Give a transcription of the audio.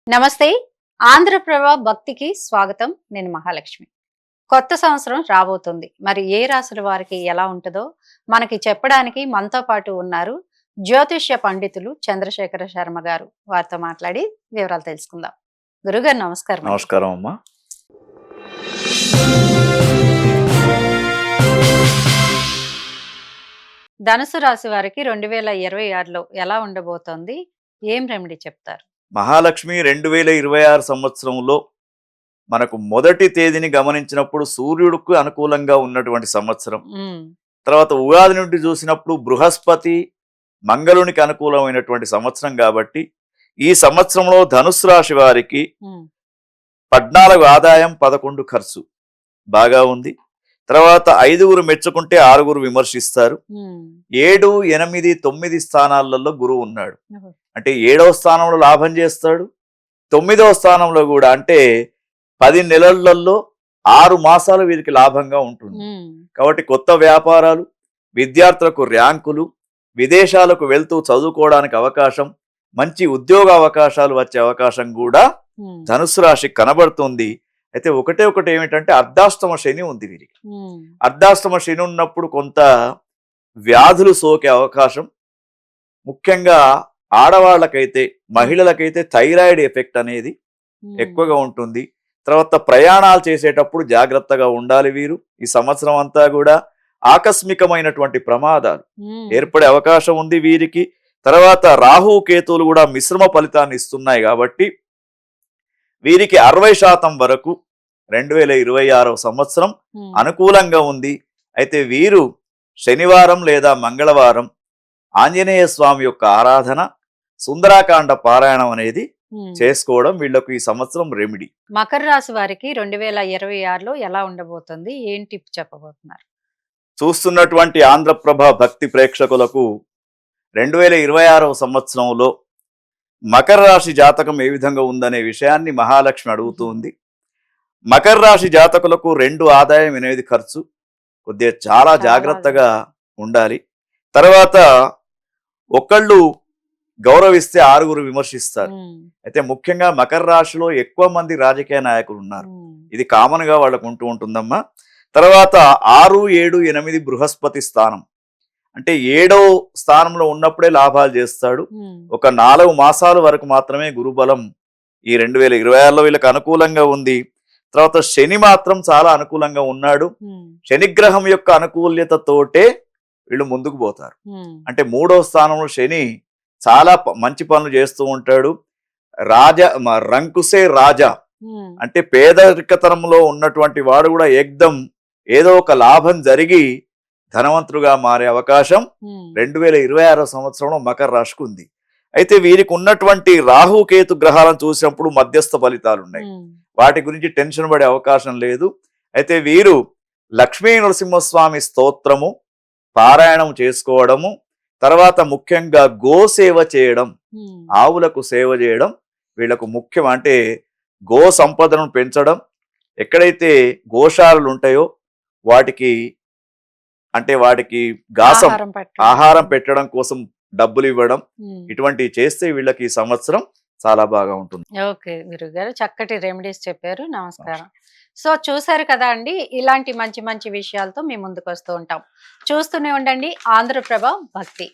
నమస్తే. ఆంధ్రప్రభ భక్తికి స్వాగతం. నేను మహాలక్ష్మి. కొత్త సంవత్సరం రాబోతుంది. మరి ఏ రాశుల వారికి ఎలా ఉంటుందో మనకి చెప్పడానికి మనతో పాటు ఉన్నారు జ్యోతిష్య పండితులు చంద్రశేఖర శర్మ గారు. వారితో మాట్లాడి వివరాలు తెలుసుకుందాం. గురుగారు నమస్కారం. నమస్కారం అమ్మా. ధనుసు రాశి వారికి 2026లో ఎలా ఉండబోతోంది? ఏం రెమెడీ చెప్తారు? మహాలక్ష్మి 2026 సంవత్సరంలో మనకు మొదటి తేదీని గమనించినప్పుడు సూర్యుడికి అనుకూలంగా ఉన్నటువంటి సంవత్సరం. తర్వాత ఉగాది నుండి చూసినప్పుడు బృహస్పతి మంగళునికి అనుకూలమైనటువంటి సంవత్సరం కాబట్టి ఈ సంవత్సరంలో ధనుసు రాశి వారికి 14 ఆదాయం 11 ఖర్చు బాగా ఉంది. తర్వాత 5 మెచ్చుకుంటే 6 విమర్శిస్తారు. 7, 8, 9 స్థానాలలో గురువు ఉన్నాడు. అంటే 7వ స్థానంలో లాభం చేస్తాడు. 9వ స్థానంలో కూడా అంటే 10 నెలలలో 6 మాసాలు వీరికి లాభంగా ఉంటుంది. కాబట్టి కొత్త వ్యాపారాలు, విద్యార్థులకు ర్యాంకులు, విదేశాలకు వెళ్తూ చదువుకోవడానికి అవకాశం, మంచి ఉద్యోగ అవకాశాలు వచ్చే అవకాశం కూడా ధనుసు రాశికి కనబడుతుంది. అయితే ఒకటి ఏమిటంటే అర్ధాష్టమ శని ఉంది వీరికి. అర్ధాష్టమ శని ఉన్నప్పుడు కొంత వ్యాధులు సోకే అవకాశం, ముఖ్యంగా ఆడవాళ్ళకైతే మహిళలకైతే థైరాయిడ్ ఎఫెక్ట్ అనేది ఎక్కువగా ఉంటుంది. తర్వాత ప్రయాణాలు చేసేటప్పుడు జాగ్రత్తగా ఉండాలి వీరు. ఈ సంవత్సరం అంతా కూడా ఆకస్మికమైనటువంటి ప్రమాదాలు ఏర్పడే అవకాశం ఉంది వీరికి. తర్వాత రాహు కేతువులు కూడా మిశ్రమ ఫలితాన్ని ఇస్తున్నాయి కాబట్టి వీరికి 60% వరకు 2026 సంవత్సరం అనుకూలంగా ఉంది. అయితే వీరు శనివారం లేదా మంగళవారం ఆంజనేయ స్వామి యొక్క ఆరాధన, సుందరాకాండ పారాయణం అనేది చేసుకోవడం వీళ్లకు ఈ సంవత్సరం రెమెడీ. మకర రాశి వారికి 2026లో ఎలా ఉండబోతుంది? ఏం టిప్ చెప్పబోతున్నారు? చూస్తున్నటువంటి ఆంధ్రప్రభ భక్తి ప్రేక్షకులకు 2026 సంవత్సరంలో మకర రాశి జాతకం ఏ విధంగా ఉందనే విషయాన్ని మహాలక్ష్మి అడుగుతుంది. మకర రాశి జాతకులకు 2 ఆదాయం 8 ఖర్చు, కొద్దిగా చాలా జాగ్రత్తగా ఉండాలి. తర్వాత ఒకళ్ళు గౌరవిస్తే 6 విమర్శిస్తారు. అయితే ముఖ్యంగా మకర రాశిలో ఎక్కువ మంది రాజకీయ నాయకులు ఉన్నారు. ఇది కామన్ గా వాళ్ళకు ఉంటుందమ్మా. తర్వాత 6, 7, 8 బృహస్పతి స్థానం, అంటే 7వ స్థానంలో ఉన్నప్పుడే లాభాలు చేస్తాడు. ఒక 4 మాసాల వరకు మాత్రమే గురుబలం ఈ 2026లో వీళ్ళకి అనుకూలంగా ఉంది. తర్వాత శని మాత్రం చాలా అనుకూలంగా ఉన్నాడు. శనిగ్రహం యొక్క అనుకూల్యతతోటే వీళ్ళు ముందుకు పోతారు. అంటే 3వ స్థానంలో శని చాలా మంచి పనులు చేస్తూ ఉంటాడు. రంకుసే రాజా అంటే పేదరికతనంలో ఉన్నటువంటి వాడు కూడా ఏకదం ఏదో ఒక లాభం జరిగి ధనవంతుడుగా మారే అవకాశం 2026 సంవత్సరంలో మకర రాశికి ఉంది. అయితే వీరికి ఉన్నటువంటి రాహుకేతు గ్రహాలను చూసినప్పుడు మధ్యస్థ ఫలితాలు ఉన్నాయి. వాటి గురించి టెన్షన్ పడే అవకాశం లేదు. అయితే వీరు లక్ష్మీ నరసింహస్వామి స్తోత్రము పారాయణం చేసుకోవడము, తర్వాత ముఖ్యంగా గోసేవ చేయడం, ఆవులకు సేవ చేయడం వీళ్ళకు ముఖ్యం. అంటే గో సంపదను పెంచడం, ఎక్కడైతే గోశాలలు ఉంటాయో వాటికి ఆహారం పెట్టడం కోసం డబ్బులు ఇవ్వడం, ఇటువంటి చేస్తే వీళ్ళకి ఈ సంవత్సరం చాలా బాగా ఉంటుంది. ఓకే గురుగారు, చక్కటి రెమెడీస్ చెప్పారు. నమస్కారం. సో చూసారు కదా అండి, ఇలాంటి మంచి మంచి విషయాలతో మీ ముందుకు వస్తూ ఉంటాం. చూస్తూనే ఉండండి ఆంధ్రప్రభ భక్తి.